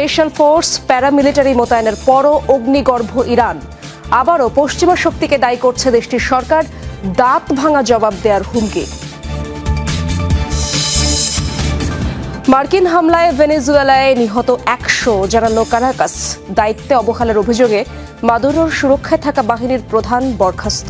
Special force paramilitary মোতায়েনের পরও অগ্নিগর্ভ Iran. আবারও পশ্চিমা শক্তিকে দায়ী করছে দেশটির সরকার, দাঁত ভাঙা জবাব দেওয়ার হুমকি। মার্কিন হামলায় ভেনেজুয়েলায় নিহত 100 জানালো কারাকাস। দায়িত্বে অবহেলার অভিযোগে মাদুরোর সুরক্ষায় থাকা বাহিনীর প্রধান বরখাস্ত।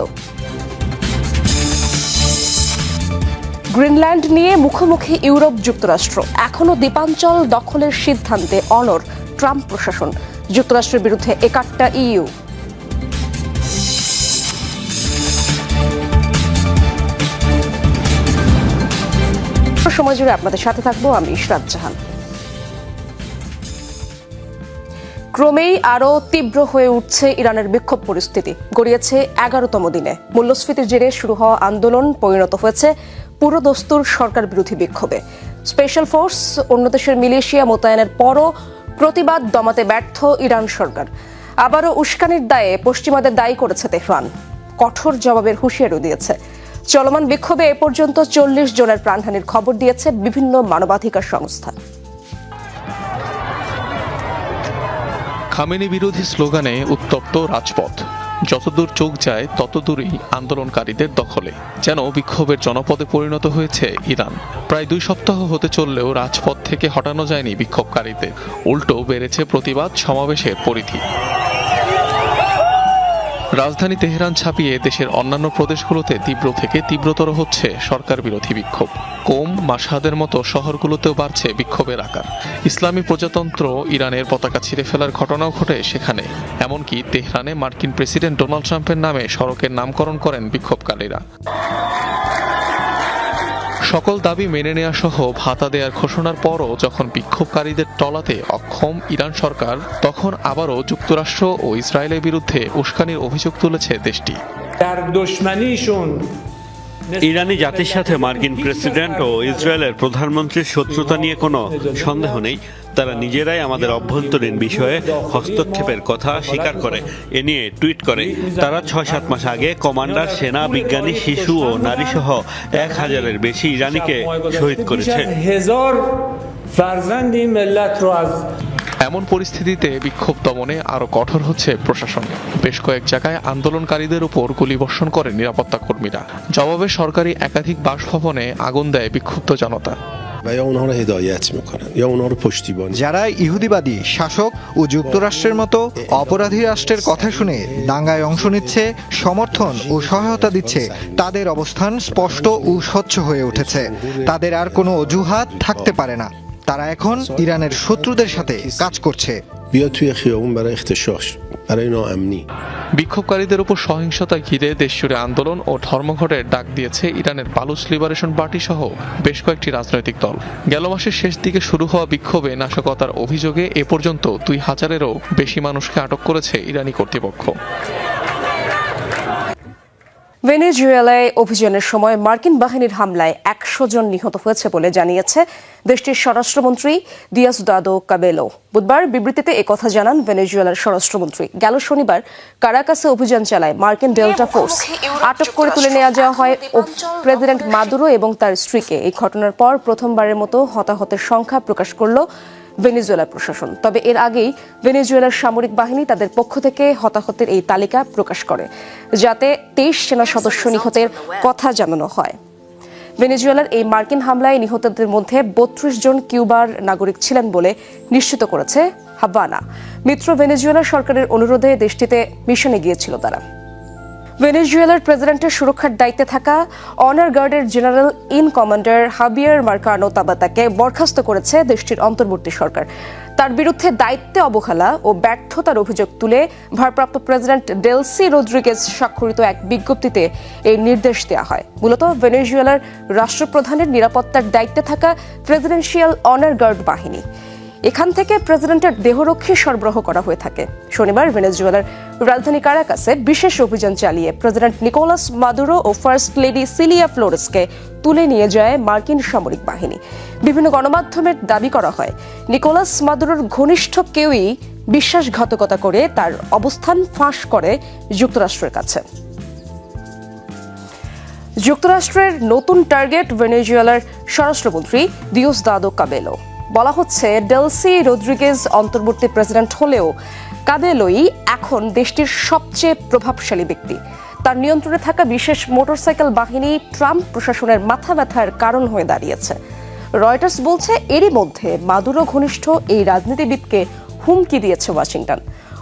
গ্রিনল্যান্ড নিয়ে মুখোমুখি ইউরোপ যুক্তরাষ্ট্র। এখনও দ্বীপাঞ্চল দখলের সিদ্ধান্তে অনড় ট্রাম্প প্রশাসন। যুক্তরাষ্ট্রের বিরুদ্ধে একাট্টা ইইউ। সময় জুড়ে আপনাদের সাথে থাকবো আমি ইশরাত জাহান। ক্রমেই আরও তীব্র হয়ে উঠছে ইরানের বিক্ষোভ পরিস্থিতি। গড়িয়েছে 11তম দিনে। মূল্যস্ফীতির জেরে শুরু হওয়া আন্দোলন পরিণত হয়েছে পুরোদস্তুর সরকার বিরোধী বিক্ষোভে। স্পেশাল ফোর্স, অন্য দেশের মিলিশিয়া মোতায়েনের পরও প্রতিবাদ দমাতে ব্যর্থ ইরান সরকার। আবারও উস্কানির দায়ে পশ্চিমাদের দায়ী করেছে তেহরান। কঠোর জবাবের হুঁশিয়ারিও দিয়েছে। চলমান বিক্ষোভে এ পর্যন্ত 40 জনের প্রাণহানির খবর দিয়েছে বিভিন্ন মানবাধিকার সংস্থা। খামেনি বিরোধী স্লোগানে উত্তপ্ত রাজপথ। যতদূর চোখ যায় ততদূরই আন্দোলনকারীদের দখলে। যেন বিক্ষোভের জনপদে পরিণত হয়েছে ইরান। প্রায় 2 সপ্তাহ হতে চললেও রাজপথ থেকে হটানো যায়নি বিক্ষোভকারীদের। উল্টো বেড়েছে প্রতিবাদ সমাবেশের পরিধি। রাজধানী তেহরান ছাপিয়ে দেশের অন্যান্য প্রদেশগুলোতে তীব্র থেকে তীব্রতর হচ্ছে সরকার বিরোধী বিক্ষোভ। কোম, মাশহাদের মতো শহরগুলোতেও বাড়ছে বিক্ষোভের আকার। ইসলামী প্রজাতন্ত্র ইরানের পতাকা ছিঁড়ে ফেলার ঘটনাও ঘটে সেখানে। এমনকি তেহরানে মার্কিন প্রেসিডেন্ট ডোনাল্ড ট্রাম্পের নামে সড়কের নামকরণ করেন বিক্ষোভকারীরা। সকল দাবি মেনে নেওয়া সহ ভাতা দেওয়ার ঘোষণার পরও যখন বিক্ষোভকারীদের টলাতে অক্ষম ইরান সরকার, তখন আবারও যুক্তরাষ্ট্র ও ইসরায়েলের বিরুদ্ধে উস্কানির অভিযোগ তুলেছে দেশটি। ইরানি জাতির সাথে মার্কিন প্রেসিডেন্ট ও ইসরায়েলের প্রধানমন্ত্রীর শত্রুতা নিয়ে কোনো সন্দেহ নেই। তারা নিজেরাই আমাদের অভ্যন্তরীণ বিষয়ে হস্তক্ষেপের কথা স্বীকার করে এ নিয়ে টুইট করে। তারা 6-7 মাস আগে কমান্ডার, সেনা, বিজ্ঞানী, শিশু ও নারী সহ 1000-এর বেশি ইরানিকে শহীদ করেছে। এমন পরিস্থিতিতে বিক্ষোভ দমনে আরও কঠোর হচ্ছে প্রশাসন। বেশ কয়েক জায়গায় আন্দোলনকারীদের উপর গুলিবর্ষণ করে নিরাপত্তা কর্মীরা। জবাবে সরকারি একাধিক বাসভবনে আগুন দেয় বিক্ষুব্ধ জনতা। যারা ইহুদিবাদী শাসক ও যুক্তরাষ্ট্রের মতো অপরাধী রাষ্ট্রের কথা শুনে দাঙ্গায় অংশ নিচ্ছে, সমর্থন ও সহায়তা দিচ্ছে, তাদের অবস্থান স্পষ্ট ও স্বচ্ছ হয়ে উঠেছে। তাদের আর কোনো অজুহাত থাকতে পারে না। তারা এখন ইরানের শত্রুদের সাথে কাজ করছে। বিক্ষোভকারীদের উপর সহিংসতা ঘিরে দেশজুড়ে আন্দোলন ও ধর্মঘটের ডাক দিয়েছে ইরানের পালুস লিবারেশন পার্টি সহ বেশ কয়েকটি রাজনৈতিক দল। গেল মাসের শেষ দিকে শুরু হওয়া বিক্ষোভে নাশকতার অভিযোগে এ পর্যন্ত 2000-এরও বেশি মানুষকে আটক করেছে ইরানি কর্তৃপক্ষ। ভেনেজুয়েলায় অভিযানের সময় মার্কিন বাহিনীর হামলায় 100 জন নিহত হয়েছে বলে জানিয়েছে দেশটির স্বরাষ্ট্রমন্ত্রী দিয়াসদাদো কাবেলো। বুধবার বিবৃতিতে একথা জানান ভেনেজুয়েলার স্বরাষ্ট্রমন্ত্রী। গেল শনিবার কারাকাসে অভিযান চালায় মার্কিন ডেল্টা ফোর্স। আটক করে তুলে নিয়ে যাওয়া হয় প্রেসিডেন্ট মাদুরো এবং তার স্ত্রীকে। এই ঘটনার পর প্রথমবারের মতো হতাহতের সংখ্যা প্রকাশ করল ভেনেজুয়েলা প্রশাসন। তবে এর আগেই ভেনেজুয়েলার সামরিক বাহিনী তাদের পক্ষ থেকে হতাহতের এই তালিকা প্রকাশ করে, যাতে 23 সেনা সদস্য নিহতের কথা জানানো হয়। ভেনেজুয়েলার এই মার্কিন হামলায় নিহতদের মধ্যে 32 জন কিউবার নাগরিক ছিলেন বলে নিশ্চিত করেছে হাভানা। মিত্র ভেনেজুয়েলা সরকারের অনুরোধে দেশটিতে মিশনে গিয়েছিল তারা। ভেনেজুয়েলার প্রেসিডেন্টের সুরক্ষার দায়িত্বে থাকা অনার গার্ডের জেনারেল ইন কমান্ডার হাবিয়ার মার্কানো তাবাতাকে বরখাস্ত করেছে দেশটির অন্তর্বর্তী সরকার। তার বিরুদ্ধে দায়িত্বে অবহেলা ও ব্যর্থতার অভিযোগ তুলে ভারপ্রাপ্ত প্রেসিডেন্ট ডেলসি রদ্রিগেজ স্বাক্ষরিত এক বিজ্ঞপ্তিতে এই নির্দেশ দেওয়া হয়। মূলত ভেনেজুয়েলার রাষ্ট্রপ্রধানের নিরাপত্তার দায়িত্বে থাকা প্রেসিডেন্সিয়াল অনার গার্ড বাহিনী। এখান থেকে প্রেসিডেন্টের দেহরক্ষী সরবরাহ করা হয়ে থাকে। শনিবার ভেনেজুয়েলার রাজধানী কারাকাসে বিশেষ অভিযান চালিয়ে প্রেসিডেন্ট নিকোলাস মাদুরো ও ফার্স্ট লেডি সিলিয়া ফ্লোরেসকে তুলে নিয়ে যায় মার্কিন সামরিক বাহিনী। বিভিন্ন গণমাধ্যমের দাবি করা হয় নিকোলাস মাদুরোর ঘনিষ্ঠ কেউই বিশ্বাসঘাতকতা করে তার অবস্থান ফাঁস করে যুক্তরাষ্ট্রের কাছে। যুক্তরাষ্ট্রের নতুন টার্গেট ভেনেজুয়েলার স্বরাষ্ট্রমন্ত্রী দিয়াসদাদো কাবেলো। বলা হচ্ছে ডেলসি রদ্রিগেজ অন্তর্বর্তী প্রেসিডেন্ট হলেও কাবেলোই এখন দেশটির সবচেয়ে প্রভাবশালী ব্যক্তি। তার নিয়ন্ত্রণে থাকা বিশেষ মোটরসাইকেল বাহিনী ট্রাম্প প্রশাসনের মাথা ব্যথার কারণ হয়ে দাঁড়িয়েছে। রয়টার্স বলছে এরই মধ্যে মাদুরো ঘনিষ্ঠ এই রাজনীতিবিদকে হুমকি দিয়েছে ওয়াশিংটন।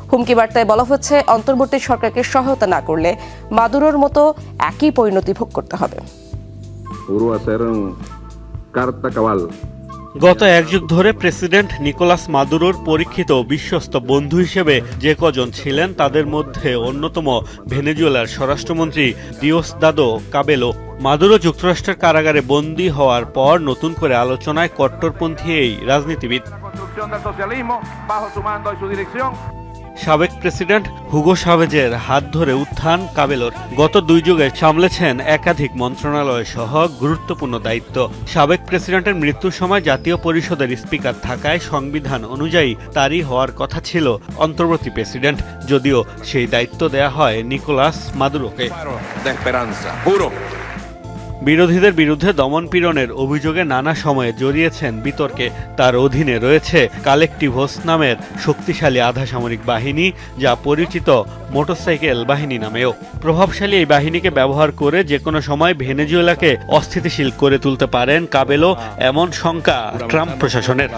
হুমকি বার্তায় বলা হচ্ছে অন্তর্বর্তী সরকারকে সহায়তা না করলে মাদুরোর মতো একই পরিণতি ভোগ করতে হবে। গত এক যুগ ধরে প্রেসিডেন্ট নিকোলাস মাদুরোর পরীক্ষিত ও বিশ্বস্ত বন্ধু হিসেবে যে কজন ছিলেন তাদের মধ্যে অন্যতম ভেনেজুয়েলার স্বরাষ্ট্রমন্ত্রী দিওসদাদো কাবেলো। মাদুরো যুক্তরাষ্ট্রের কারাগারে বন্দী হওয়ার পর নতুন করে আলোচনায় কট্টরপন্থী এই রাজনীতিবিদ। সাবেক প্রেসিডেন্ট হুগো শাভেজের হাত ধরে উত্থান কাবেলোর। গত 2 যুগে সামলেছেন একাধিক মন্ত্রণালয় সহ গুরুত্বপূর্ণ দায়িত্ব। সাবেক প্রেসিডেন্টের মৃত্যুর সময় জাতীয় পরিষদের স্পিকার থাকায় সংবিধান অনুযায়ী তারই হওয়ার কথা ছিল অন্তর্বর্তী প্রেসিডেন্ট, যদিও সেই দায়িত্ব দেয়া হয় নিকোলাস মাদুরোকে। বিরোধীদের বিরুদ্ধে দমনপীড়নের অভিযোগে নানা সময়ে জড়িয়েছেন বিতর্কে। তার অধীনে রয়েছে কালেকটিভোস নামের শক্তিশালী আধা সামরিক বাহিনী, যা পরিচিত মোটরসাইকেল বাহিনী নামেও। প্রভাবশালী এই বাহিনীকে ব্যবহার করে যে কোনো সময় ভেনেজুয়েলাকে অস্থিতিশীল করে তুলতে পারেন কাবেলো, এমন শঙ্কা ট্রাম্প প্রশাসনের।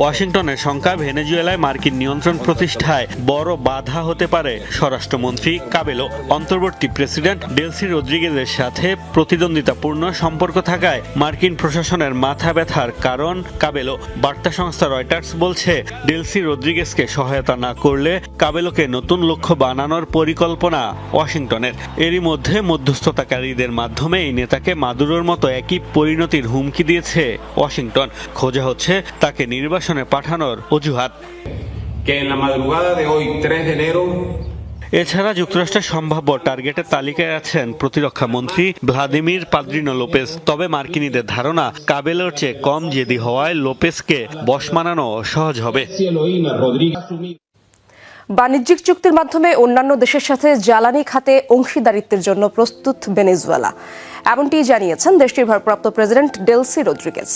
ওয়াশিংটনের শঙ্কা ভেনেজুয়েলায় মার্কিন নিয়ন্ত্রণ প্রতিষ্ঠায় বড় বাধা হতে পারে স্বরাষ্ট্রমন্ত্রী কাবেলো। অন্তর্বর্তী প্রেসিডেন্ট ডেলসি রদ্রিগেজের সাথে প্রতিদ্বন্দ্বিতাপূর্ণ সম্পর্ক থাকায় মার্কিন প্রশাসনের মাথা ব্যথার কারণ কাবেলো। বার্তা সংস্থা রয়টার্স বলছে ডেলসি রদ্রিগেজকে সহায়তা না করলে কাবেলোকে নতুন লক্ষ্য বানানোর পরিকল্পনা ওয়াশিংটনের। এরই মধ্যে মধ্যস্থতাকারীদের মাধ্যমে এই নেতাকে মাদুরোর মতো একই পরিণতির হুমকি দিয়েছে ওয়াশিংটন। খোঁজা হচ্ছে তাকে নির্বাসনে পাঠানোর অজুহাত। এছাড়া যুক্তরাষ্ট্রের সম্ভাব্য টার্গেটের তালিকায় আছেন প্রতিরক্ষা মন্ত্রী ভ্লাদিমির পাদ্রিনো লোপেজ। তবে মার্কিনীদের ধারণা কাবেলোর চেয়ে কম জেদি হওয়ায় লোপেজকে বশ মানানো সহজ হবে। বাণিজ্যিক চুক্তির মাধ্যমে অন্যান্য দেশের সাথে জ্বালানি খাতে অংশীদারিত্বের জন্য প্রস্তুত ভেনেজুয়েলা, এমনটি জানিয়েছেন দেশটির ভারপ্রাপ্ত প্রেসিডেন্ট ডেলসি রদ্রিগেজ।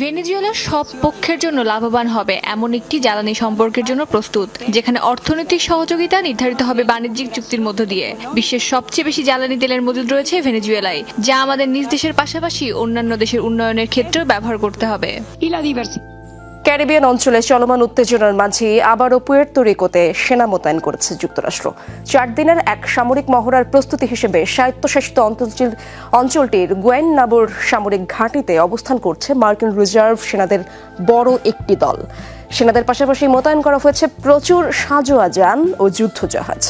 ভেনেজুয়েলা সব পক্ষের জন্য লাভবান হবে এমন একটি জ্বালানি সম্পর্কের জন্য প্রস্তুত, যেখানে অর্থনৈতিক সহযোগিতা নির্ধারিত হবে বাণিজ্যিক চুক্তির মধ্য দিয়ে। বিশ্বের সবচেয়ে বেশি জ্বালানি তেলের মজুদ রয়েছে ভেনেজুয়েলায়, যা আমাদের নিজ দেশের পাশাপাশি অন্যান্য দেশের উন্নয়নের ক্ষেত্রেও ব্যবহার করতে হবে। ক্যারিবিয়ান অঞ্চলে চলমান উত্তেজনার মাঝে আবারও পুয়ের্তো রিকোতে সেনা মোতায়েন করেছে যুক্তরাষ্ট্র। 4 দিনের এক সামরিক মহড়ার প্রস্তুতি হিসেবে স্বায়ত্তশাসিত অঞ্চলটির গুয়েননাবোর সামরিক ঘাঁটিতে অবস্থান করছে মার্কিন রিজার্ভ সেনাদের বড় একটি দল। সেনাদের পাশাপাশি মোতায়েন করা হয়েছে প্রচুর সাঁজোয়া যান ও যুদ্ধজাহাজ।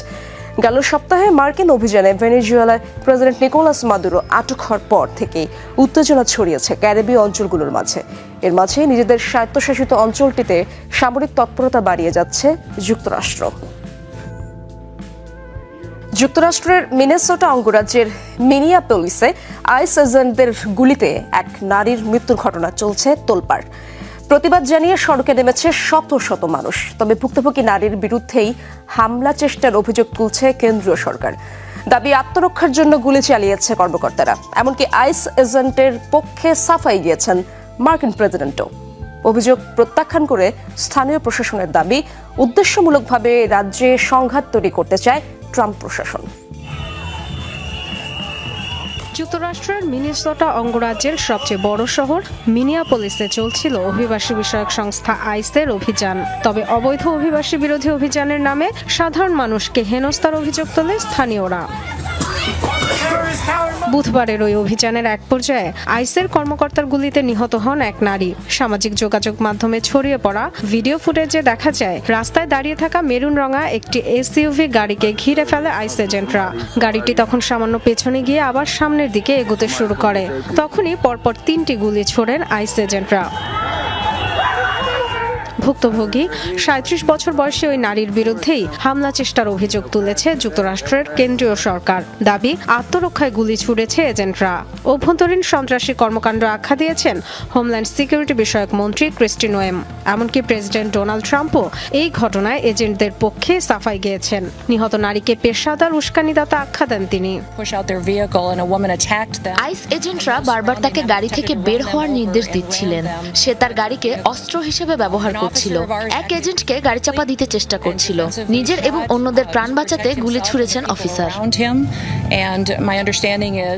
গেল সপ্তাহে মার্কিন অভিযানে ভেনেজুয়েলায় প্রেসিডেন্ট নিকোলাস মাদুরো আটক হওয়ার পর থেকে উত্তেজনা ছড়িয়েছে ক্যারিবীয় অঞ্চলগুলোর মাঝে। এর মাঝে নিজেদের স্বায়ত্তশাসিত অঞ্চলটিতে সামরিক তৎপরতা বাড়িয়ে যাচ্ছে যুক্তরাষ্ট্র। যুক্তরাষ্ট্রের মিনেসোটা অঙ্গরাজ্যের মিনিয়াপোলিসে আইস এজেন্টদের গুলিতে এক নারীর মৃত্যুর ঘটনা চলছে তোলপাড়। প্রতিবাদ জানিয়ে সড়কে নেমেছে শত শত মানুষ। তবে ভুক্তভোগী নারীর বিরুদ্ধেই হামলা চেষ্টার অভিযোগ তুলছে কেন্দ্রীয় সরকার। দাবি আত্মরক্ষার জন্য গুলি চালিয়েছে কর্মকর্তারা। এমনকি আইস এজেন্টের পক্ষে সাফাই গিয়েছেন মার্কিন প্রেসিডেন্টও। অভিযোগ প্রত্যাখ্যান করে স্থানীয় প্রশাসনের দাবি, উদ্দেশ্যমূলকভাবে রাজ্যে সংঘাত তৈরি করতে চায় ট্রাম্প প্রশাসন। যুক্তরাষ্ট্রের মিনেসোটা অঙ্গরাজ্যের সবচেয়ে বড় শহর মিনিয়াপোলিসে চলছিল অভিবাসী বিষয়ক সংস্থা আইসের অভিযান। তবে অবৈধ অভিবাসী বিরোধী অভিযানের নামে সাধারণ মানুষকে হেনস্থার অভিযোগ তোলে স্থানীয়রা। বুধবারের ওই অভিযানের এক পর্যায়ে আইসের কর্মকর্তার গুলিতে নিহত হন এক নারী। সামাজিক যোগাযোগ মাধ্যমে ছড়িয়ে পড়া ভিডিও ফুটেজে দেখা যায় রাস্তায় দাঁড়িয়ে থাকা মেরুন রঙা একটি এসইউভি গাড়িকে ঘিরে ফেলে আইস এজেন্টরা। গাড়িটি তখন সামান্য পেছনে গিয়ে আবার সামনের দিকে এগোতে শুরু করে। তখনই পরপর 3টি গুলি ছোড়েন আইস এজেন্টরা। ভুক্তভোগী ৩৭ বছর বয়সী ওই নারীর বিরুদ্ধেই হামলা চেষ্টার অভিযোগ তুলেছে যুক্তরাষ্ট্রের কেন্দ্রীয় সরকার। দাবি, আত্মরক্ষায় গুলি ছুড়েছে এজেন্টরা। অভ্যন্তরীণ সন্ত্রাসী কর্মকাণ্ড আখ্যা দিয়েছেন হোমল্যান্ড সিকিউরিটি বিষয়ক মন্ত্রী ক্রিস্টি নোয়েম। এমনকি প্রেসিডেন্ট ডোনাল্ড ট্রাম্পও এই ঘটনায় এজেন্টদের পক্ষে সাফাই গেয়েছেন। নিহত নারীকে পেশাদার উস্কানিদাতা আখ্যা দেন তিনি। আইস এজেন্টরা বারবার তাকে গাড়ি থেকে বের হওয়ার নির্দেশ দিচ্ছিলেন। সে তার গাড়িকে অস্ত্র হিসেবে ব্যবহার করছিল। এক এজেন্টকে গাড়ি চাপা দিতে চেষ্টা করছিল। নিজের এবং অন্যদের প্রাণ বাঁচাতে গুলি ছুড়েছেন অফিসার।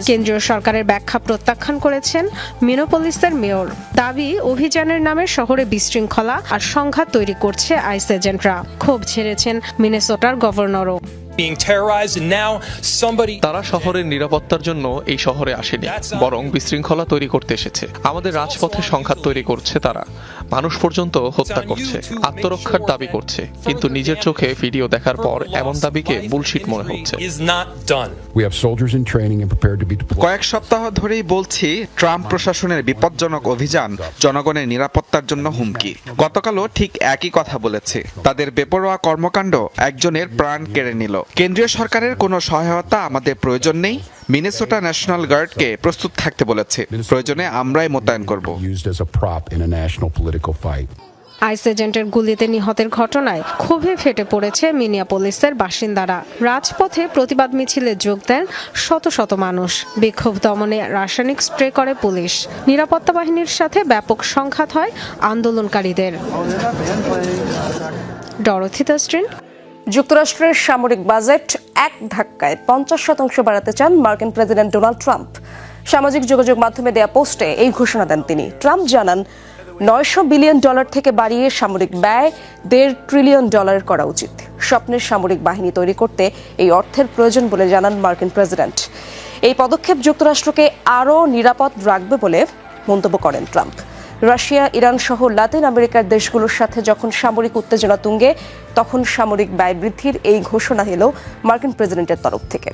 কেন্দ্রীয় সরকারের ব্যাখ্যা প্রত্যাখ্যান করেছেন মিনোপলিসের মেয়র। দাবি, অভিযানের নামে শহরে বিশৃঙ্খলা আর সংঘাত তৈরি করছে আইস এজেন্টরা। ক্ষোভ ছেড়েছেন মিনেসোটার গভর্নরও। তারা শহরের নিরাপত্তার জন্য এই শহরে আসেনি, বরং বিশৃঙ্খলা তৈরি করতে এসেছে। আমাদের রাজপথে সংঘাত তৈরি করছে তারা, মানুষ পর্যন্ত হত্যা করছে, আত্মরক্ষার দাবি করছে, কিন্তু নিজের চোখে ভিডিও দেখার পর এমন দাবিকে বুলশিট মনে হচ্ছে। কয়েক সপ্তাহ ধরেই বলছি, ট্রাম্প প্রশাসনের বিপজ্জনক অভিযান জনগণের নিরাপত্তার জন্য হুমকি। গতকালও ঠিক একই কথা বলেছে। তাদের বেপরোয়া কর্মকাণ্ড একজনের প্রাণ কেড়ে নিল। কেন্দ্রীয় সরকারের কোনো সহায়তা আমাদের প্রয়োজন নেই। মিনেসোটা ন্যাশনাল গার্ডকে প্রস্তুত থাকতে বলেছে। প্রয়োজনে আমরাই মোতায়েন করব। আইস এজেন্টের গুলিতে নিহতের ঘটনায় ক্ষোভে ফেটে পড়েছে মিনিয়াপোলিসের বাসিন্দারা। রাজপথে প্রতিবাদ মিছিলে যোগ দেন শত শত মানুষ। বিক্ষোভ দমনে রাসায়নিক স্প্রে করে পুলিশ। নিরাপত্তা বাহিনীর সাথে ব্যাপক সংঘাত হয় আন্দোলনকারীদের। ডরোথি তাসরিন। যুক্তরাষ্ট্রের সামরিক বাজেট এক ধাক্কায় 50% বাড়াতে চান মার্কিন প্রেসিডেন্ট ডোনাল্ড ট্রাম্প। সামাজিক যোগাযোগ মাধ্যমে দেয়া পোস্টে এই ঘোষণা দেন তিনি। ট্রাম্প জানান, $900 বিলিয়ন থেকে বাড়িয়ে সামরিক ব্যয় $1.5 ট্রিলিয়ন করা উচিত। স্বপ্নের সামরিক বাহিনী তৈরি করতে এই অর্থের প্রয়োজন বলে জানান মার্কিন প্রেসিডেন্ট। এই পদক্ষেপ যুক্তরাষ্ট্রকে আরও নিরাপদ রাখবে বলে মন্তব্য করেন ট্রাম্প। রাশিয়া, ইরান সহ লাতিন আমেরিকার দেশগুলোর সাথে যখন সামরিক উত্তেজনা তুঙ্গে, তখন সামরিক ব্যয় বৃদ্ধির এই ঘোষণা এলো মার্কিন প্রেসিডেন্টের তরফ থেকে।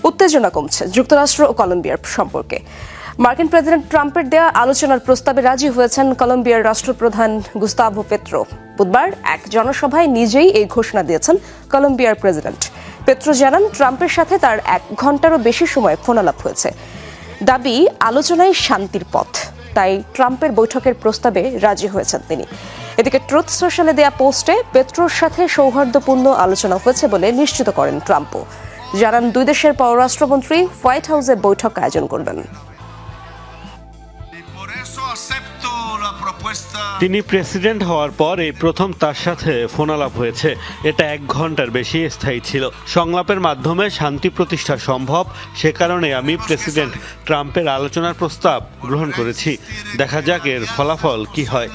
উত্তেজনা কমছে যুক্তরাষ্ট্র ও কলম্বিয়ার সম্পর্কে। মার্কিন প্রেসিডেন্ট ট্রাম্পের দেয়া আলোচনার প্রস্তাবে রাজি হয়েছেন কলম্বিয়ার রাষ্ট্রপ্রধান গুস্তাভো পেত্রো। বুধবার এক জনসভায় নিজেই এই ঘোষণা দিয়েছেন কলম্বিয়ার প্রেসিডেন্ট। পেত্রো জানান, ট্রাম্পের সাথে তার 1 ঘন্টারও বেশি সময় ফোনালাপ হয়েছে। দাবি, আলোচনায় শান্তির পথ, তাই ট্রাম্পের বৈঠকের প্রস্তাবে রাজি হয়েছেন তিনি। এদিকে ট্রুথ সোশ্যালে দেয়া পোস্টে পেত্রোর সাথে সৌহার্দ্যপূর্ণ আলোচনা হয়েছে বলে নিশ্চিত করেন ট্রাম্পও। জানান, 2 দেশের পররাষ্ট্রমন্ত্রী হোয়াইট হাউসে বৈঠক আয়োজন করবেন। তিনি প্রেসিডেন্ট হওয়ার পর এই প্রথম তার সাথে ফোনালাপ হয়েছে। এটা 1 ঘন্টার বেশি স্থায়ী ছিল। সংলাপের মাধ্যমে শান্তি প্রতিষ্ঠা সম্ভব, সে কারণে আমি প্রেসিডেন্ট ট্রাম্পের আলোচনার প্রস্তাব গ্রহণ করেছি। দেখা যাক এর ফলাফল কি হয়।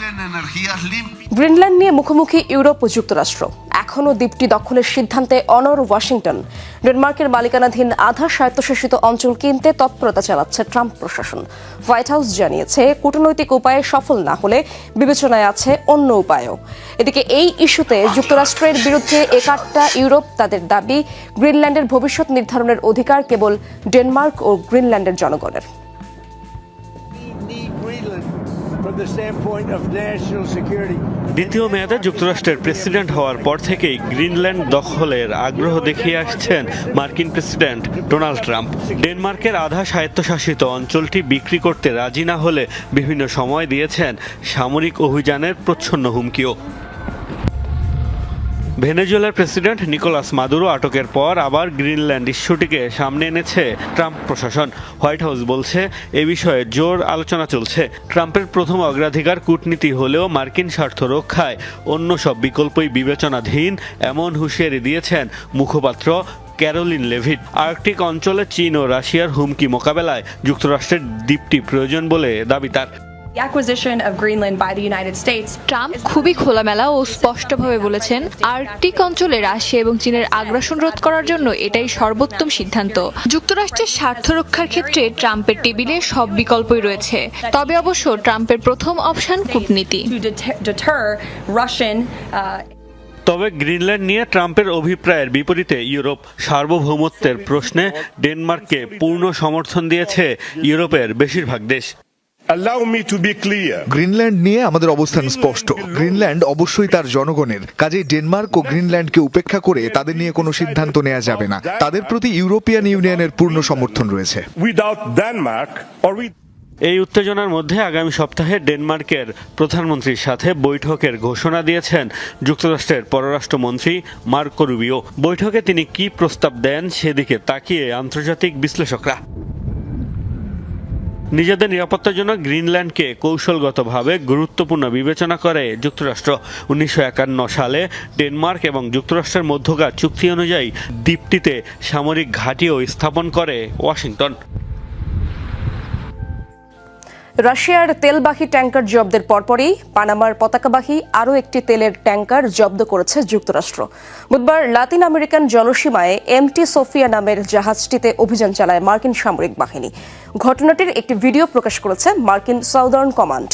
গ্রিনল্যান্ড নিয়ে মুখোমুখি ইউরোপ ও যুক্তরাষ্ট্র। এখনও দ্বীপটি দখলের সিদ্ধান্তে অনড় ওয়াশিংটন। ডেনমার্কের মালিকানাধীন আধা স্বায়ত্তশাসিত অঞ্চল কিনতে তৎপরতা চালাচ্ছে ট্রাম্প প্রশাসন। হোয়াইট হাউস জানিয়েছে, কূটনৈতিক উপায়ে সফল না হলে বিবেচনায় আছে অন্য উপায়ও। এদিকে এই ইস্যুতে যুক্তরাষ্ট্রের বিরুদ্ধে একাট্টা ইউরোপ। তাদের দাবি, গ্রিনল্যান্ডের ভবিষ্যৎ নির্ধারণের অধিকার কেবল ডেনমার্ক ও গ্রিনল্যান্ডের জনগণের। দ্বিতীয় মেয়াদে যুক্তরাষ্ট্রের প্রেসিডেন্ট হওয়ার পর থেকেই গ্রিনল্যান্ড দখলের আগ্রহ দেখিয়ে আসছেন মার্কিন প্রেসিডেন্ট ডোনাল্ড ট্রাম্প। ডেনমার্কের আধা স্বায়ত্তশাসিত অঞ্চলটি বিক্রি করতে রাজি না হলে বিভিন্ন সময় দিয়েছেন সামরিক অভিযানের প্রচ্ছন্ন হুমকিও। ভেনেজুয়েলার প্রেসিডেন্ট নিকোলাস মাদুরো আটকের পর আবার গ্রিনল্যান্ড ইস্যুটিকে সামনে এনেছে ট্রাম্প প্রশাসন। হোয়াইট হাউস বলছে, এ বিষয়ে জোর আলোচনা চলছে। ট্রাম্পের প্রথম অগ্রাধিকার কূটনীতি হলেও মার্কিন স্বার্থ রক্ষায় অন্য সব বিকল্পই বিবেচনাধীন, এমন হুঁশিয়ারি দিয়েছেন মুখপাত্র ক্যারোলিন লেভিট। আর্কটিক অঞ্চলে চীন ও রাশিয়ার হুমকি মোকাবেলায় যুক্তরাষ্ট্রের দ্বীপটি প্রয়োজন বলে দাবি তার। ট্রাম্প খুবই খোলামেলা ও স্পষ্টভাবে বলেছেন, আর্কটিক অঞ্চলে রাশিয়া এবং চীনের আগ্রাসন রোধ করার জন্য এটাই সর্বোত্তম সিদ্ধান্ত। যুক্তরাষ্ট্রের স্বার্থ রক্ষার ক্ষেত্রে ট্রাম্পের টেবিলে সব বিকল্পই রয়েছে, তবে অবশ্য ট্রাম্পের প্রথম অপশন কূটনীতি। তবে গ্রিনল্যান্ড নিয়ে ট্রাম্পের অভিপ্রায়ের বিপরীতে ইউরোপ। সার্বভৌমত্বের প্রশ্নে ডেনমার্ককে পূর্ণ সমর্থন দিয়েছে ইউরোপের বেশিরভাগ দেশ। Allow me to be clear. Greenland নিয়ে আমাদের অবস্থান স্পষ্ট। গ্রিনল্যান্ড অবশ্যই তার জনগণের, কাজেই ডেনমার্ক ও গ্রিনল্যান্ডকে উপেক্ষা করে তাদের নিয়ে কোনো সিদ্ধান্ত নেওয়া যাবে না। তাদের প্রতি ইউরোপিয়ান ইউনিয়নের পূর্ণ সমর্থন রয়েছে। Without Denmark or with এই উত্তেজনার মধ্যে আগামী সপ্তাহে ডেনমার্কের প্রধানমন্ত্রীর সাথে বৈঠকের ঘোষণা দিয়েছেন যুক্তরাষ্ট্রের পররাষ্ট্রমন্ত্রী মার্কো রুবিও। বৈঠকে তিনি কি প্রস্তাব দেন সেদিকে তাকিয়ে আন্তর্জাতিক বিশ্লেষকরা। নিজেদের নিরাপত্তার জন্য গ্রিনল্যান্ডকে কৌশলগতভাবে গুরুত্বপূর্ণ বিবেচনা করে যুক্তরাষ্ট্র। 1951 সালে ডেনমার্ক এবং যুক্তরাষ্ট্রের মধ্যকার চুক্তি অনুযায়ী দ্বীপটিতে সামরিক ঘাঁটিও স্থাপন করে ওয়াশিংটন। রাশিয়ার তেলবাহী ট্যাঙ্কার জব্দের পরপরই পানামার পতাকাবাহী আরও একটি তেলের ট্যাঙ্কার জব্দ করেছে যুক্তরাষ্ট্র। বুধবার লাতিন আমেরিকান জলসীমায় এমটি সোফিয়া নামের জাহাজটিতে অভিযান চালায় মার্কিন সামরিক বাহিনী। ঘটনাটির একটি ভিডিও প্রকাশ করেছে মার্কিন সাউদার্ন কমান্ড।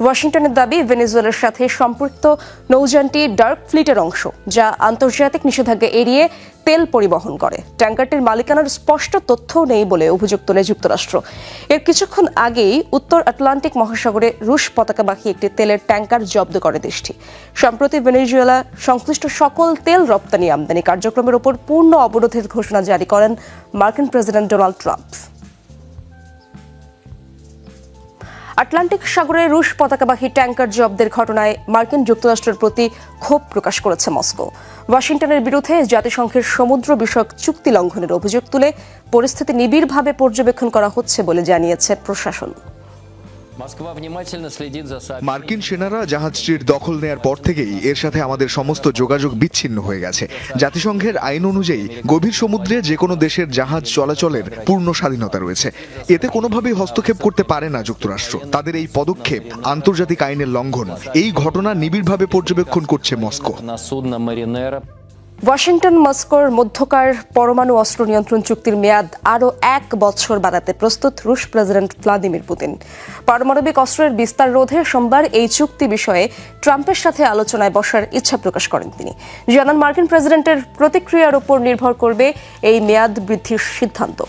ওয়াশিংটনের দাবি, ভেনেজুয়েলার সাথে সম্পৃক্ত নৌযানটি ডার্ক ফ্লিটের অংশ, যা আন্তর্জাতিক নিষেধাজ্ঞা এড়িয়ে তেল পরিবহন করে। ট্যাঙ্কারটির মালিকানার স্পষ্ট তথ্যও নেই বলে অভিযোগ তোলে যুক্তরাষ্ট্র। এর কিছুক্ষণ আগেই উত্তর আটলান্টিক মহাসাগরে রুশ পতাকাবাহী একটি তেলের ট্যাঙ্কার জব্দ করে দেশটি। সম্প্রতি ভেনেজুয়েলা সংশ্লিষ্ট সকল তেল রপ্তানি আমদানি কার্যক্রমের উপর পূর্ণ অবরোধের ঘোষণা জারি করেন মার্কিন প্রেসিডেন্ট ডোনাল্ড ট্রাম্প। আটলান্টিক সাগরে রুশ পতাকাবাহী ট্যাঙ্কার জব্দের ঘটনায় মার্কিন যুক্তরাষ্ট্রের প্রতি ক্ষোভ প্রকাশ করেছে মস্কো। ওয়াশিংটনের বিরুদ্ধে জাতিসংঘের সমুদ্র বিষয়ক চুক্তি লঙ্ঘনের অভিযোগ তুলে পরিস্থিতি নিবিড়ভাবে পর্যবেক্ষণ করা হচ্ছে বলে জানিয়েছে প্রশাসন। মার্কিন সেনারা জাহাজটির দখল নেয়ার পর থেকেই এর সাথে আমাদের সমস্ত যোগাযোগ বিচ্ছিন্ন হয়ে গেছে। জাতিসংঘের আইন অনুযায়ী গভীর সমুদ্রে যে কোনো দেশের জাহাজ চলাচলের পূর্ণ স্বাধীনতা রয়েছে। এতে কোনোভাবেই হস্তক্ষেপ করতে পারে না যুক্তরাষ্ট্র। তাদের এই পদক্ষেপ আন্তর্জাতিক আইনের লঙ্ঘন। এই ঘটনা নিবিড়ভাবে পর্যবেক্ষণ করছে মস্কো। ওয়াশিংটন মস্কোর মধ্যকার পরমাণু অস্ত্র নিয়ন্ত্রণ চুক্তির মেয়াদ আরও 1 বছর বাড়াতে প্রস্তুত রুশ প্রেসিডেন্ট ভ্লাদিমির পুতিন। পারমাণবিক অস্ত্রের বিস্তার রোধে সোমবার এই চুক্তি বিষয়ে ট্রাম্পের সাথে আলোচনায় বসার ইচ্ছা প্রকাশ করেন তিনি। জানান, মার্কিন প্রেসিডেন্টের প্রতিক্রিয়ার উপর নির্ভর করবে এই মেয়াদ বৃদ্ধির সিদ্ধান্ত।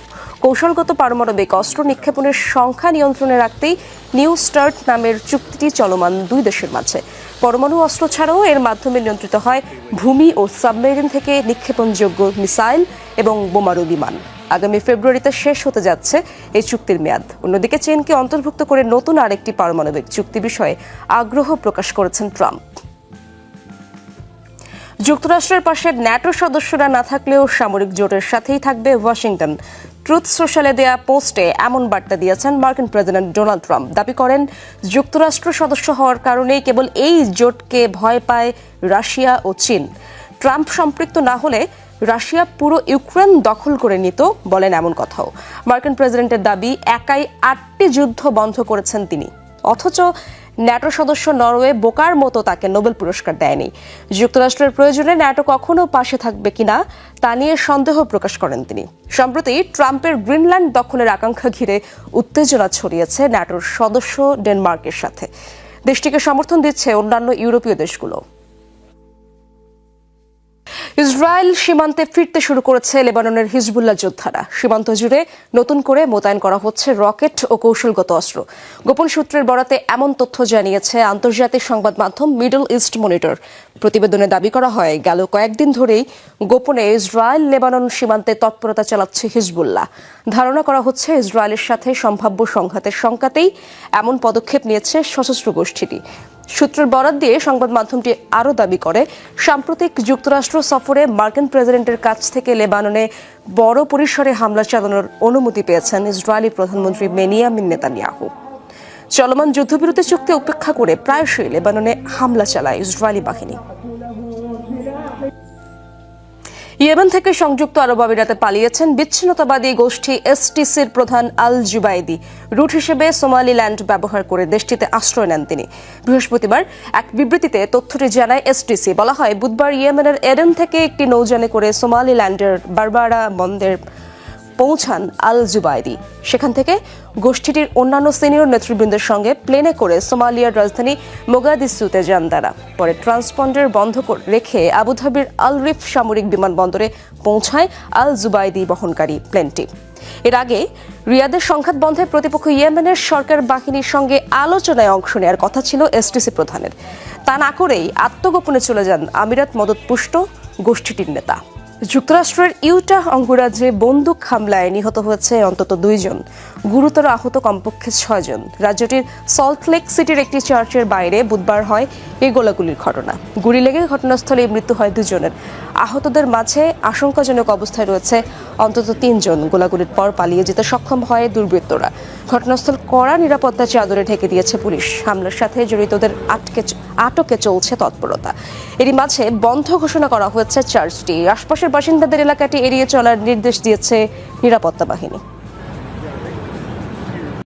কৌশলগত পারমাণবিক অস্ত্র নিক্ষেপণের সংখ্যা নিয়ন্ত্রণে রাখতেই নিউ স্টার্ট নামের চুক্তিটি চলমান দুই দেশের মাঝে। পরমাণু অস্ত্র ছাড়াও এর মাধ্যমে নিয়ন্ত্রিত হয় ভূমি ও সাবমেরিন থেকে নিক্ষেপণযোগ্য মিসাইল এবং বোমারু বিমান। আগামী ফেব্রুয়ারিতে শেষ হতে যাচ্ছে এই চুক্তির মেয়াদ। অন্যদিকে চীনকে অন্তর্ভুক্ত করে নতুন আরেকটি পারমাণবিক চুক্তি বিষয়ে আগ্রহ প্রকাশ করেছেন ট্রাম্প। যুক্তরাষ্ট্রের পাশে ন্যাটো সদস্যরা না থাকলেও সামরিক জোটের সাথেই থাকবে ওয়াশিংটন। ট্রুথ সোশ্যালে দেয়া পোস্টে এমন বার্তা দিয়েছেন মার্কিন প্রেসিডেন্ট ডোনাল্ড ট্রাম্প। দাবি করেন, যুক্তরাষ্ট্র সদস্য হওয়ার কারণেই কেবল এই জোটকে ভয় পায় রাশিয়া ও চীন। ট্রাম্প সম্পৃক্ত না হলে রাশিয়া পুরো ইউক্রেন দখল করে নিত বলেন এমন কথাও। মার্কিন প্রেসিডেন্টের দাবি, একাই 8টি যুদ্ধ বন্ধ করেছেন তিনি, অথচ ন্যাটো সদস্য নরওয়ে বোকার মতো তাকে নোবেল পুরস্কার দেয়নি। যুক্তরাষ্ট্রের প্রয়োজনে ন্যাটো কখনো পাশে থাকবে কিনা তা নিয়ে সন্দেহ প্রকাশ করেন তিনি। সম্প্রতি ট্রাম্পের গ্রিনল্যান্ড দখলের আকাঙ্ক্ষা ঘিরে উত্তেজনা ছড়িয়েছে ন্যাটোর সদস্য ডেনমার্কের সাথে। দেশটিকে সমর্থন দিচ্ছে অন্যান্য ইউরোপীয় দেশগুলো। ইসরায়েল সীমান্তে ফিরতে শুরু করেছে লেবাননের হিজবুল্লাহ যোদ্ধারা। সীমান্ত জুড়ে নতুন করে মোতায়েন করা হচ্ছে রকেট ও কৌশলগত অস্ত্র। গোপন সূত্রের বরাতে এমন তথ্য জানিয়েছে আন্তর্জাতিক সংবাদ মাধ্যম মিডল ইস্ট মনিটর। প্রতিবেদনে দাবি করা হয়, গেল কয়েকদিন ধরেই গোপনে ইসরায়েল লেবানন সীমান্তে তৎপরতা চালাচ্ছে হিজবুল্লাহ। ধারণা করা হচ্ছে ইসরায়েলের সাথে সম্ভাব্য সংঘাতের শঙ্কাতেই এমন পদক্ষেপ নিয়েছে সশস্ত্র গোষ্ঠীটি। সূত্রের বরাত দিয়ে সংবাদ মাধ্যমটি আরও দাবি করে, সাম্প্রতিক যুক্তরাষ্ট্র সফরে মার্কিন প্রেসিডেন্টের কাছ থেকে লেবাননে বড় পরিসরে হামলা চালানোর অনুমতি পেয়েছেন ইসরায়েলি প্রধানমন্ত্রী বেনিয়ামিন নেতানিয়াহু। চলমান যুদ্ধবিরতি চুক্তি উপেক্ষা করে প্রায়শই লেবাননে হামলা চালায় ইসরায়েলি বাহিনী। ইয়েমেন থেকে সংযুক্ত আরব আমিরাতে পালিয়েছেন বিচ্ছিন্নতাবাদী গোষ্ঠী এসটিসির প্রধান আল জুবাইদি। রুট হিসেবে সোমালিল্যান্ড ব্যবহার করে দেশটিতে আশ্রয় নেন তিনি। বৃহস্পতিবার এক বিবৃতিতে তথ্যটি জানায় এসটিসি। বলা হয়, বুধবার ইয়েমেনের এডেন থেকে একটি নৌযানে করে সোমালিল্যান্ডের বারবারা বন্দরে পৌঁছান আল জুবাইদি। সেখান থেকে গোষ্ঠীটির অন্যান্য সিনিয়র নেতৃবৃন্দের সঙ্গে প্লেনে করে সোমালিয়ার রাজধানী মোগাদিসুতে যান তারা। পরে ট্রান্সপন্ডার বন্ধ রেখে আবুধাবির আল রিফ সামরিক বিমানবন্দরে পৌঁছায় আল জুবাইদি বহনকারী প্লেনটি। এর আগে রিয়াদের সংঘাত বন্ধে প্রতিপক্ষ ইয়েমেনের সরকার বাহিনীর সঙ্গে আলোচনায় অংশ নেওয়ার কথা ছিল এসটিসি প্রধানের। তা না করেই আত্মগোপনে চলে যান আমিরাত মদতপুষ্ট গোষ্ঠীটির নেতা। যুক্তরাষ্ট্রের ইউটাহ অঙ্গরাজ্যে বন্দুক হামলায় নিহত হয়েছে অন্তত 2 জন, গুরুতর আহত কমপক্ষে 6 জন। রাজ্যটির সল্টলেক সিটির একটি চার্চের বাইরে বুধবার হয় এই গোলাগুলির ঘটনা। গুলি লেগে ঘটনাস্থলে মৃত্যু হয় 2 জনের। আহতদের মাঝে আশঙ্কাজনক অবস্থায় রয়েছে অন্তত 3 জন। গোলাগুলির পর পালিয়ে যেতে সক্ষম হয় দুর্বৃত্তরা। ঘটনাস্থল কড়া নিরাপত্তা চাদরে ঢেকে দিয়েছে পুলিশ। হামলার সাথে জড়িতদের আটকে চলছে তৎপরতা। এরই মাঝে বন্ধ ঘোষণা করা হয়েছে চার্চটি। আশপাশের বাসিন্দাদের এলাকাটি এড়িয়ে চলার নির্দেশ দিয়েছে নিরাপত্তা বাহিনী।